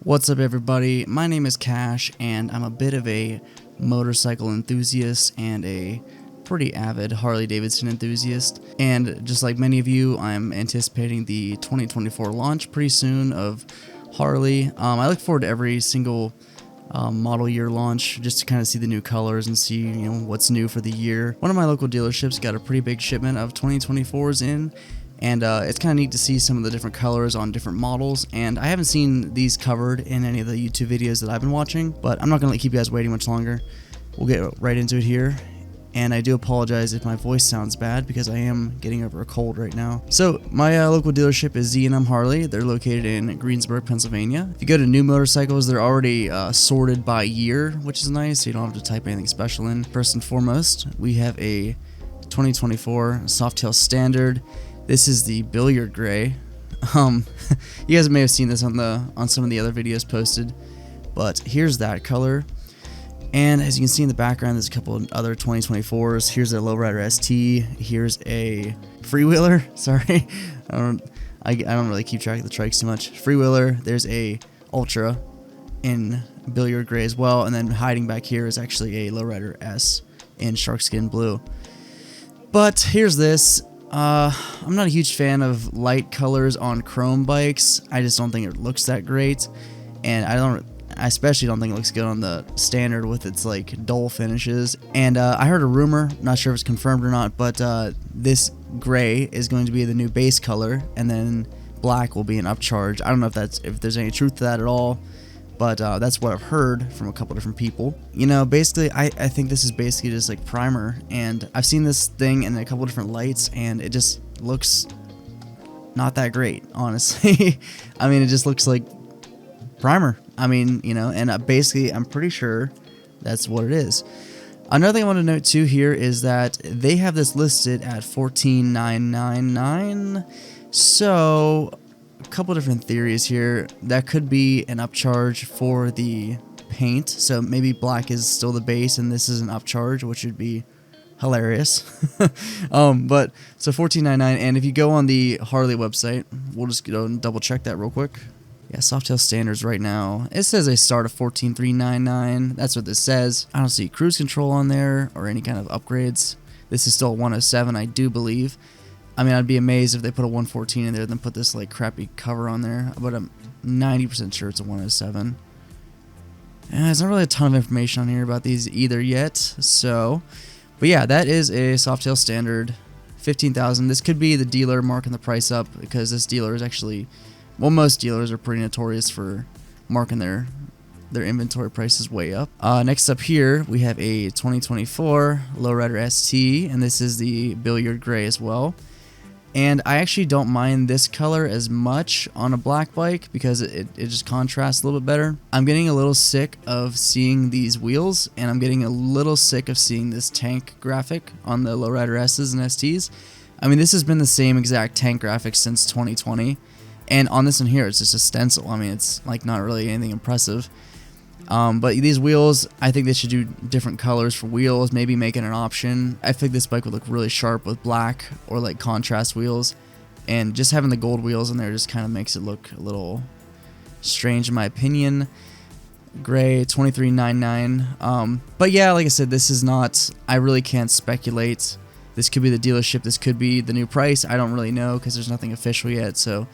What's up, everybody? My name is Cash, and I'm a bit of a motorcycle enthusiast and a pretty avid Harley Davidson enthusiast. And just like many of you, I'm anticipating the 2024 launch pretty soon of Harley. I look forward to every single model year launch just to kind of see the new colors and see what's new for the year. One of my local dealerships got a pretty big shipment of 2024s in. And it's kind of neat to see some of the different colors on different models, and I haven't seen these covered in any of the YouTube videos that I've been watching, but I'm not going to keep you guys waiting much longer. We'll get right into it here, and I do apologize if my voice sounds bad because I am getting over a cold right now. So my local dealership is Z&M Harley. They're located in Greensburg, Pennsylvania. If you go to new motorcycles, they're already sorted by year, which is nice, so you don't have to type anything special in. First and foremost, we have a 2024 Softail Standard. This is the billiard gray. You guys may have seen this on some of the other videos posted, but here's that color. And as you can see in the background, there's a couple of other 2024s. Here's a Lowrider ST. Here's a Freewheeler. Sorry, I don't really keep track of the trikes too much. Freewheeler. There's a Ultra in billiard gray as well, and then hiding back here is actually a Lowrider S in sharkskin blue. But here's this. I'm not a huge fan of light colors on chrome bikes. I just don't think it looks that great, and I especially don't think it looks good on the Standard with its like dull finishes. And I heard a rumor, not sure if it's confirmed or not, but this gray is going to be the new base color, and then black will be an upcharge. I don't know if there's any truth to that at all, but that's what I've heard from a couple different people. Basically, I think this is basically just like primer, and I've seen this thing in a couple different lights, and it just looks not that great, honestly. I mean, it just looks like primer. I mean, and basically, I'm pretty sure that's what it is. Another thing I want to note too here is that they have this listed at $14,999. So a couple different theories here. That could be an upcharge for the paint, so maybe black is still the base and this is an upcharge, which would be hilarious. But so $14.99, and if you go on the Harley website, we'll just go and double check that real quick. Yeah, Softail Standards right now, it says they start at $14,399. That's what this says. I don't see cruise control on there or any kind of upgrades. This is still a 107, I do believe. I mean, I'd be amazed if they put a 114 in there and then put this like crappy cover on there, but I'm 90% sure it's a 107. And there's not really a ton of information on here about these either yet. So, but yeah, that is a Softail Standard, $15,000. This could be the dealer marking the price up because this dealer is actually, well, most dealers are pretty notorious for marking their inventory prices way up. Next up here, we have a 2024 Lowrider ST, and this is the billiard gray as well. And I actually don't mind this color as much on a black bike because it just contrasts a little bit better. I'm getting a little sick of seeing these wheels, and I'm getting a little sick of seeing this tank graphic on the Lowrider S's and STs. I mean, this has been the same exact tank graphic since 2020, and on this one here, it's just a stencil. I mean, it's like not really anything impressive. But these wheels, I think they should do different colors for wheels, maybe make it an option. I think this bike would look really sharp with black or like contrast wheels, and just having the gold wheels in there just kind of makes it look a little strange in my opinion. Gray, $23.99. But yeah, like I said, this is not, I really can't speculate. This could be the dealership, this could be the new price. I don't really know because there's nothing official yet, so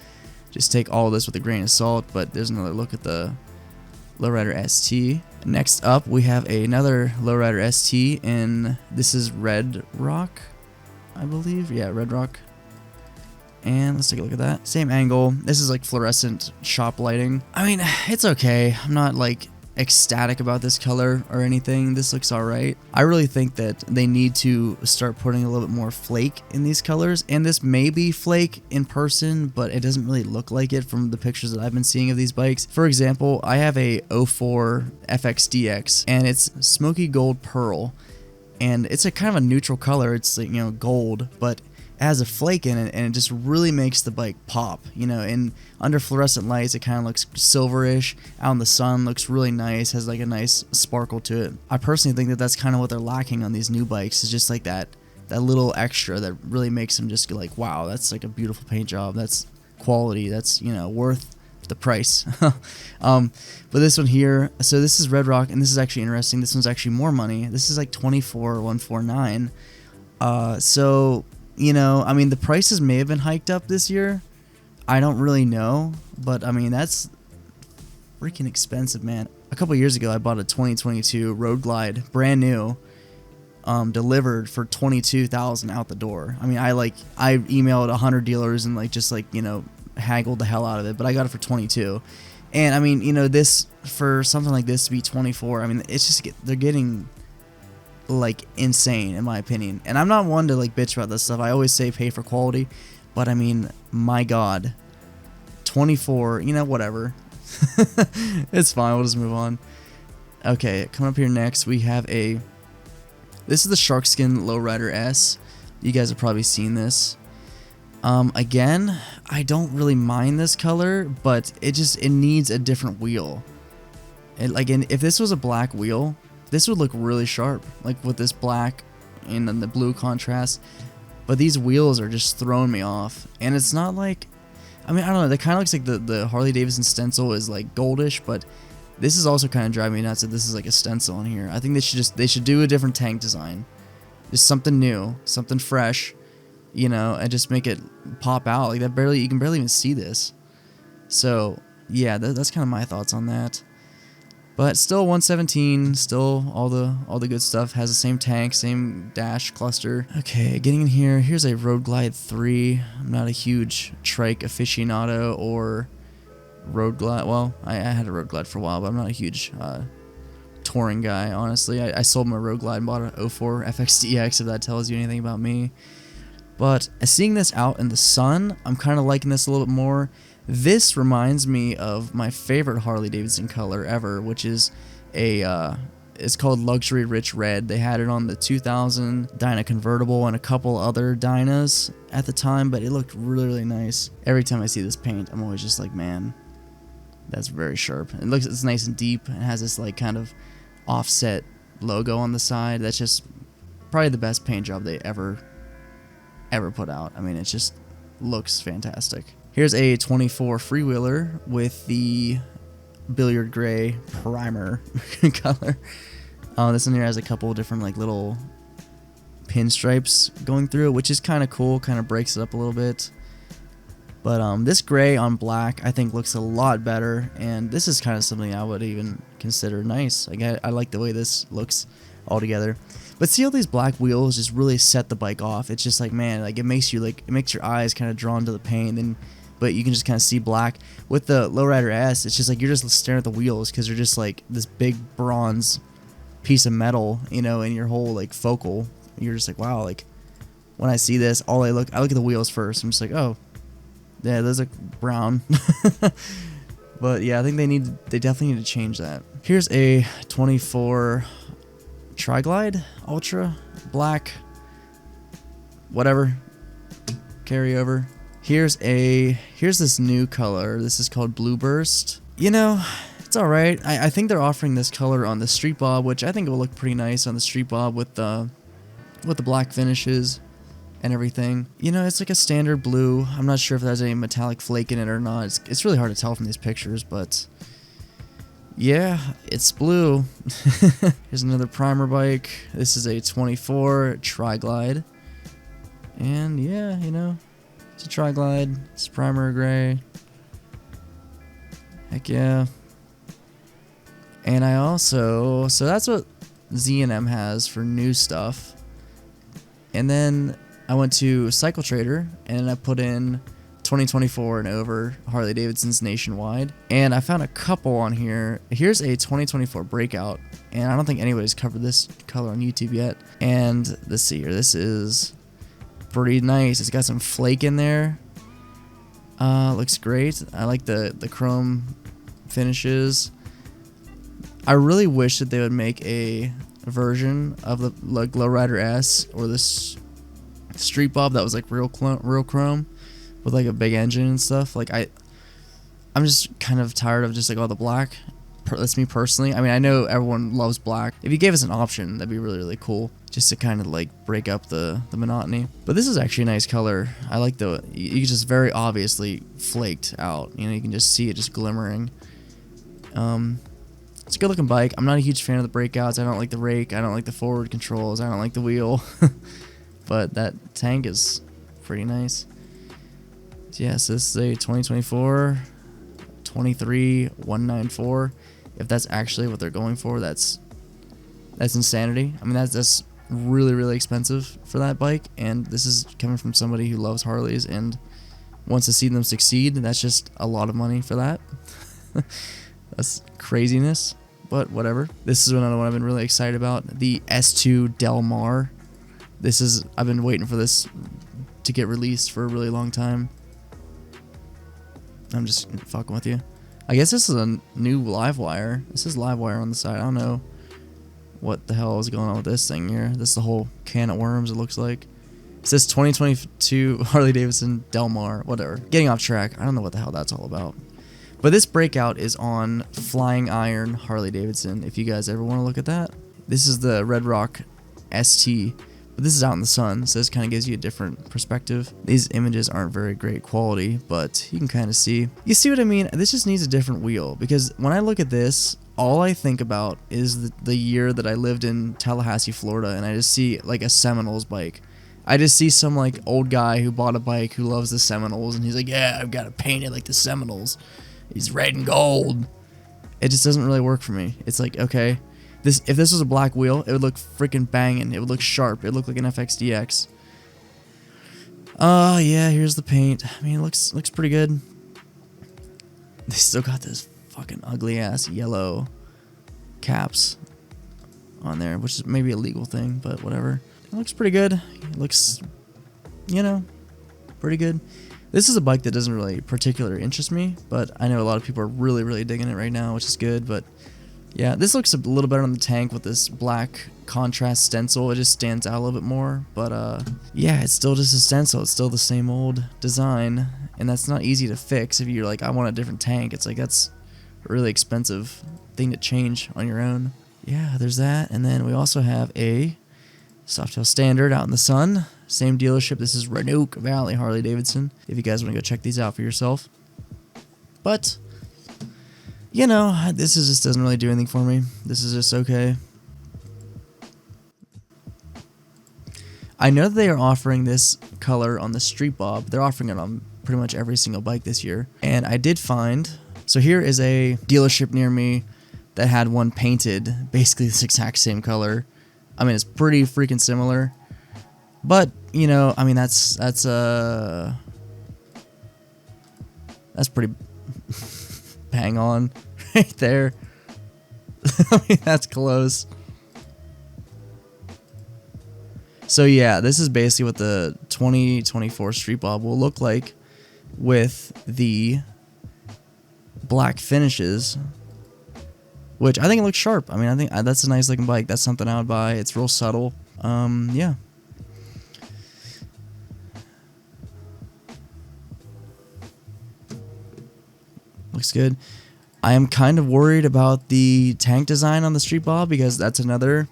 just take all of this with a grain of salt. But there's another look at the Lowrider ST. Next up, we have another Lowrider ST, and this is Red Rock, I believe. Yeah, Red Rock. And let's take a look at that. Same angle. This is like fluorescent shop lighting. I mean, it's okay. I'm not like ecstatic about this color or anything. This looks alright. I really think that they need to start putting a little bit more flake in these colors, and this may be flake in person, but it doesn't really look like it from the pictures that I've been seeing of these bikes. For example, I have a 04 FXDX, and it's smoky gold pearl, and it's a kind of a neutral color. It's like, gold, but it has a flake in it, and it just really makes the bike pop. And under fluorescent lights, it kind of looks silverish. Out in the sun, looks really nice, has like a nice sparkle to it. I personally think that that's kind of what they're lacking on these new bikes, is just like that little extra that really makes them just like, wow, that's like a beautiful paint job. That's quality. That's worth the price. But this one here, so this is Red Rock, and this is actually interesting. This one's actually more money. This is like 24,149. So, you know, I mean, the prices may have been hiked up this year. I don't really know, but I mean, that's freaking expensive, man. A couple years ago, I bought a 2022 Road Glide, brand new, delivered for 22,000 out the door. I mean, I emailed 100 dealers and you know, haggled the hell out of it, but I got it for 22. And I mean, you know, this, for something like this to be 24, I mean, it's just, they're getting like insane in my opinion. And I'm not one to like bitch about this stuff. I always say pay for quality, but I mean, my God, 24, you know, whatever. It's fine, we'll just move on. Okay, coming up here next, we have this is the Sharkskin Lowrider S. You guys have probably seen this. Again, I don't really mind this color, but it needs a different wheel. If this was a black wheel, this would look really sharp, like with this black and then the blue contrast. But these wheels are just throwing me off, and it's not like, I mean, I don't know, that kind of looks like the Harley Davidson stencil is like goldish, but this is also kind of driving me nuts that this is like a stencil on here. I think they should do a different tank design, just something new, something fresh, you know, and just make it pop out like that. You can barely even see this. So yeah, that's kind of my thoughts on that. But still 117, still all the good stuff. Has the same tank, same dash cluster. Okay, getting in here. Here's a Road Glide 3. I'm not a huge trike aficionado or Road Glide. Well, I had a Road Glide for a while, but I'm not a huge touring guy, honestly. I sold my Road Glide and bought an 04 FXDX, if that tells you anything about me. But seeing this out in the sun, I'm kind of liking this a little bit more. This reminds me of my favorite Harley Davidson color ever, which is it's called Luxury Rich Red. They had it on the 2000 Dyna convertible and a couple other Dynas at the time, but it looked really, really nice. Every time I see this paint, I'm always just like, man, that's very sharp. It's nice and deep. It has this like kind of offset logo on the side. That's just probably the best paint job they ever put out. I mean, it just looks fantastic. Here's a 24 freewheeler with the billiard gray primer color. This one here has a couple of different like little pinstripes going through it, which is kind of cool, kind of breaks it up a little bit. But this gray on black I think looks a lot better, and this is kind of something I would even consider nice. Like I like the way this looks all together. But see how these black wheels just really set the bike off. It's just like, man, like it makes your eyes kind of drawn to the paint, but you can just kind of see black. With the Lowrider S, it's just like you're just staring at the wheels because they're just like this big bronze piece of metal, you know, in your whole like focal. You're just like, wow, like when I see this, I look at the wheels first. I'm just like, oh, yeah, those are brown. But yeah, I think they definitely need to change that. Here's a 24 Tri-Glide Ultra black, whatever, carryover. Here's this new color. This is called Blue Burst. You know, it's all right. I think they're offering this color on the Street Bob, which I think will look pretty nice on the Street Bob with the black finishes and everything. You know, it's like a standard blue. I'm not sure if there's any metallic flake in it or not. It's really hard to tell from these pictures, but yeah, it's blue. Here's another primer bike. This is a 24 Tri-Glide. And yeah, you know, it's a Tri-Glide. It's primer gray. Heck yeah. And I also, so that's what Z&M has for new stuff. And then I went to Cycle Trader and I put in 2024 and over Harley Davidson's nationwide, and I found a couple on here. Here's a 2024 Breakout, and I don't think anybody's covered this color on YouTube yet. And let's see here, this is pretty nice. It's got some flake in there. Looks great. I like the chrome finishes. I really wish that they would make a version of the like Lowrider S or this Street Bob that was like real chrome with like a big engine and stuff. Like I'm just kind of tired of just like all the black. That's me personally. I mean, I know everyone loves black. If you gave us an option, that'd be really, really cool. just to kind of like break up the monotony. But this is actually a nice color. I like you just very obviously flaked out. You know, you can just see it just glimmering. It's a good looking bike. I'm not a huge fan of the breakouts. I don't like the rake. I don't like the forward controls. I don't like the wheel. But that tank is pretty nice. So yeah, so this is a 2024 23194. If that's actually what they're going for, that's insanity. I mean, that's really expensive for that bike, and this is coming from somebody who loves Harleys and wants to see them succeed. That's just a lot of money for that. That's craziness, but whatever. This is another one I've been really excited about, the S2 Del Mar. I've been waiting for this to get released for a really long time. I'm just fucking with you. I guess this is a new live wire. This is live wire on the side. I don't know what the hell is going on with this thing here. This is the whole can of worms, it looks like. It says 2022 Harley Davidson Del Mar, whatever. Getting off track. I don't know what the hell that's all about. But this breakout is on Flying Iron Harley Davidson, if you guys ever want to look at that. This is the Red Rock ST, but this is out in the sun, so this kind of gives you a different perspective. These images aren't very great quality, but you can kind of see. You see what I mean? This just needs a different wheel, because when I look at this, all I think about is the year that I lived in Tallahassee, Florida, and I just see like a Seminoles bike. I just see some like old guy who bought a bike who loves the Seminoles, and he's like, yeah, I've got to paint it like the Seminoles. He's red and gold. It just doesn't really work for me. It's like, okay, if this was a black wheel, it would look freaking banging. It would look sharp. It would look like an FXDX. Oh yeah, here's the paint. I mean, it looks pretty good. They still got this fucking ugly ass yellow caps on there, which is maybe a legal thing, but whatever. It looks pretty good. It looks, you know, pretty good. This is a bike that doesn't really particularly interest me, but I know a lot of people are really digging it right now, which is good. But yeah, this looks a little better on the tank with this black contrast stencil. It just stands out a little bit more. But yeah, it's still just a stencil. It's still the same old design, and that's not easy to fix if you're like, I want a different tank. It's like, that's a really expensive thing to change on your own. Yeah, there's that. And then we also have a Softail Standard out in the sun. Same dealership. This is Roanoke Valley Harley Davidson, if you guys want to go check these out for yourself. But, you know, just doesn't really do anything for me. This is just okay. I know that they are offering this color on the Street Bob. They're offering it on pretty much every single bike this year. And I did find, so here is a dealership near me that had one painted basically this exact same color. I mean, it's pretty freaking similar. But, you know, I mean, that's pretty bang on right there. I mean, that's close. So yeah, this is basically what the 2024 Street Bob will look like with the black finishes, which I think it looks sharp. I mean, I think that's a nice looking bike. That's something I would buy. It's real subtle. Yeah. Looks good. I am kind of worried about the tank design on the Street Bob, because that's another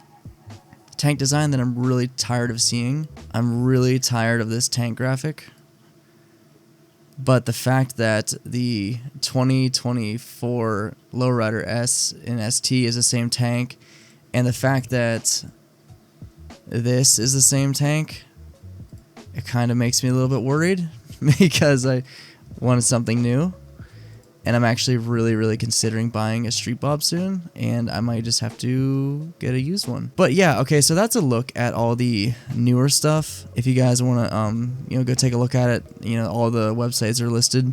tank design that I'm really tired of seeing. I'm really tired of this tank graphic. But the fact that the 2024 Lowrider S and ST is the same tank, and the fact that this is the same tank, it kind of makes me a little bit worried, because I wanted something new. And I'm actually really considering buying a Street Bob soon, and I might just have to get a used one. But yeah, okay, so that's a look at all the newer stuff. If you guys want to, you know, go take a look at it, you know, all the websites are listed.